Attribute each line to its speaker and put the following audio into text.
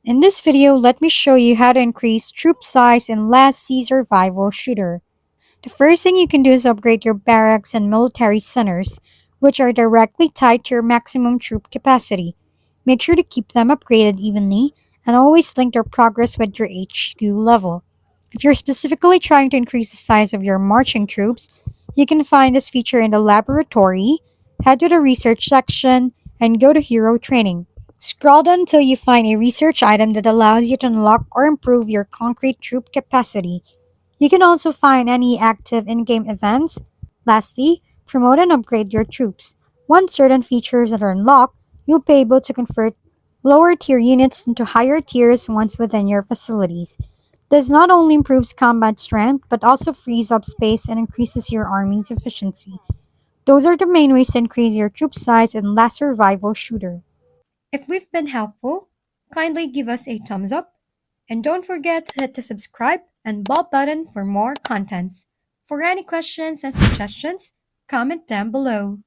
Speaker 1: In this video, let me show you how to increase troop size in Last Sea Survival Shooter. The first thing you can do is upgrade your barracks and military centers, which are directly tied to your maximum troop capacity. Make sure to keep them upgraded evenly and always link their progress with your HQ level. If you're specifically trying to increase the size of your marching troops, you can find this feature in the laboratory, head to the research section, and go to hero training. Scroll down until you find a research item that allows you to unlock or improve your concrete troop capacity. You can also find any active in-game events. Lastly, promote and upgrade your troops. Once certain features are unlocked, you'll be able to convert lower tier units into higher tiers once within your facilities. This not only improves combat strength, but also frees up space and increases your army's efficiency. Those are the main ways to increase your troop size in Last Survival Shooter. If we've been helpful, kindly give us a thumbs up and don't forget to hit the subscribe and bell button for more contents. For any questions and suggestions, comment down below.